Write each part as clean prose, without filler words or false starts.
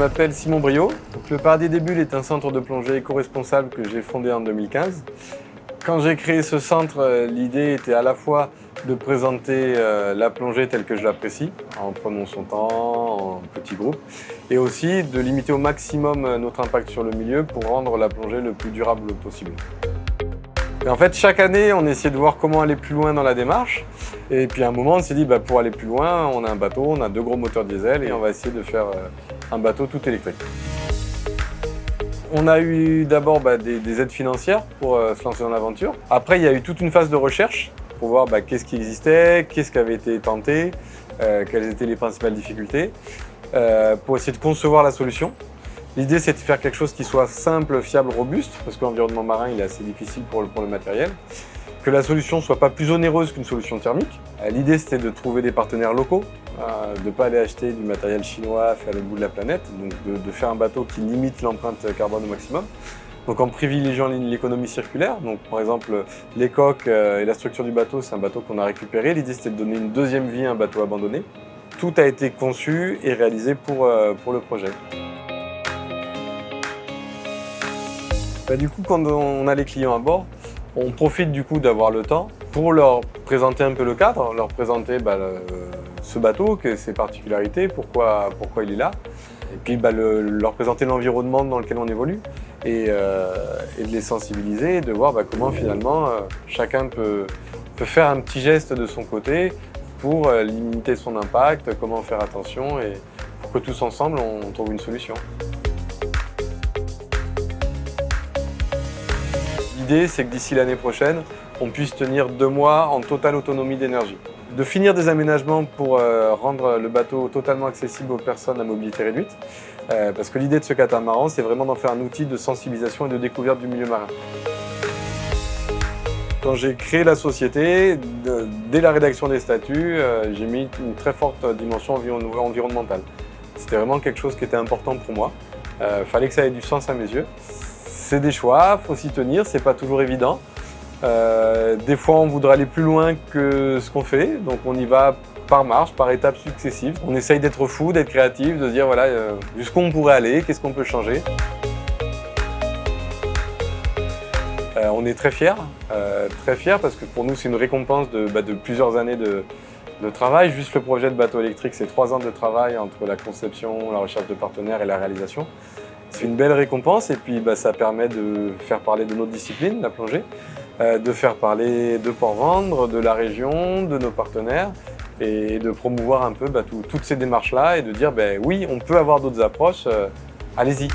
m'appelle Simon Briot. Donc, le Paradis des Bulles est un centre de plongée éco-responsable que j'ai fondé en 2015. Quand j'ai créé ce centre, l'idée était à la fois de présenter la plongée telle que je l'apprécie, en prenant son temps, en petits groupes, et aussi de limiter au maximum notre impact sur le milieu pour rendre la plongée le plus durable possible. Et en fait, chaque année, on essayait de voir comment aller plus loin dans la démarche. Et puis à un moment, on s'est dit, pour aller plus loin, on a un bateau, on a 2 gros moteurs diesel et on va essayer de faire un bateau tout électrique. On a eu d'abord des aides financières pour se lancer dans l'aventure. Après, il y a eu toute une phase de recherche pour voir qu'est-ce qui existait, qu'est-ce qui avait été tenté, quelles étaient les principales difficultés, pour essayer de concevoir la solution. L'idée, c'est de faire quelque chose qui soit simple, fiable, robuste, parce que l'environnement marin il est assez difficile pour le matériel. Que la solution ne soit pas plus onéreuse qu'une solution thermique. L'idée, c'était de trouver des partenaires locaux, de ne pas aller acheter du matériel chinois fait à l'autre bout de la planète, donc de faire un bateau qui limite l'empreinte carbone au maximum. Donc en privilégiant l'économie circulaire, donc par exemple les coques et la structure du bateau, c'est un bateau qu'on a récupéré. L'idée, c'était de donner une deuxième vie à un bateau abandonné. Tout a été conçu et réalisé pour le projet. Du coup, quand on a les clients à bord, on profite du coup d'avoir le temps pour leur présenter un peu le cadre, leur présenter ce bateau, ses particularités, pourquoi il est là, et puis leur présenter l'environnement dans lequel on évolue et de les sensibiliser et de voir comment finalement chacun peut faire un petit geste de son côté pour limiter son impact, comment faire attention et pour que tous ensemble on trouve une solution. L'idée, c'est que d'ici l'année prochaine, on puisse tenir 2 mois en totale autonomie d'énergie. De finir des aménagements pour rendre le bateau totalement accessible aux personnes à mobilité réduite. Parce que l'idée de ce catamaran, c'est vraiment d'en faire un outil de sensibilisation et de découverte du milieu marin. Quand j'ai créé la société, dès la rédaction des statuts, j'ai mis une très forte dimension environnementale. C'était vraiment quelque chose qui était important pour moi. Fallait que ça ait du sens à mes yeux. C'est des choix, il faut s'y tenir, c'est pas toujours évident. Des fois, on voudrait aller plus loin que ce qu'on fait, donc on y va par marche, par étapes successives. On essaye d'être fou, d'être créatif, de se dire voilà, jusqu'où on pourrait aller, qu'est-ce qu'on peut changer. On est très fiers parce que pour nous, c'est une récompense de plusieurs années de travail. Juste le projet de bateau électrique, c'est 3 ans de travail entre la conception, la recherche de partenaires et la réalisation. C'est une belle récompense et puis ça permet de faire parler de notre discipline, la plongée, de faire parler de Port-Vendre, de la région, de nos partenaires et de promouvoir un peu toutes ces démarches-là et de dire oui, on peut avoir d'autres approches, allez-y.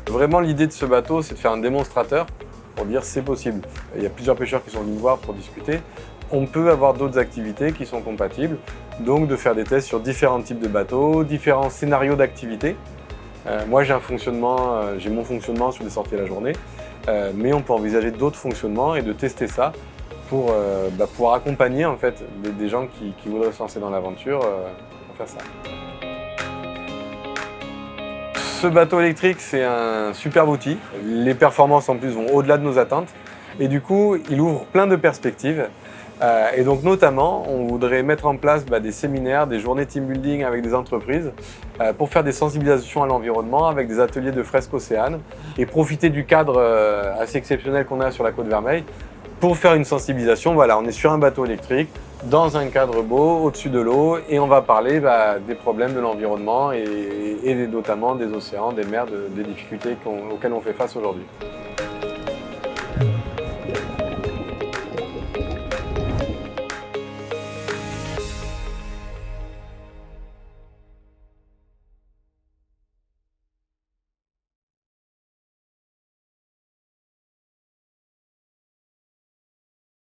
Vraiment, l'idée de ce bateau, c'est de faire un démonstrateur pour dire c'est possible. Il y a plusieurs pêcheurs qui sont venus me voir pour discuter. On peut avoir d'autres activités qui sont compatibles, donc de faire des tests sur différents types de bateaux, différents scénarios d'activité. Moi, j'ai mon fonctionnement sur des sorties à la journée, mais on peut envisager d'autres fonctionnements et de tester ça pour pouvoir accompagner en fait des gens qui voudraient se lancer dans l'aventure pour faire ça. Ce bateau électrique, c'est un superbe outil. Les performances en plus vont au-delà de nos attentes et du coup, il ouvre plein de perspectives. Et donc notamment, on voudrait mettre en place des séminaires, des journées team building avec des entreprises pour faire des sensibilisations à l'environnement avec des ateliers de fresques océanes et profiter du cadre assez exceptionnel qu'on a sur la Côte Vermeille pour faire une sensibilisation. Voilà, on est sur un bateau électrique, dans un cadre beau, au-dessus de l'eau et on va parler des problèmes de l'environnement et notamment des océans, des mers, des difficultés auxquelles on fait face aujourd'hui.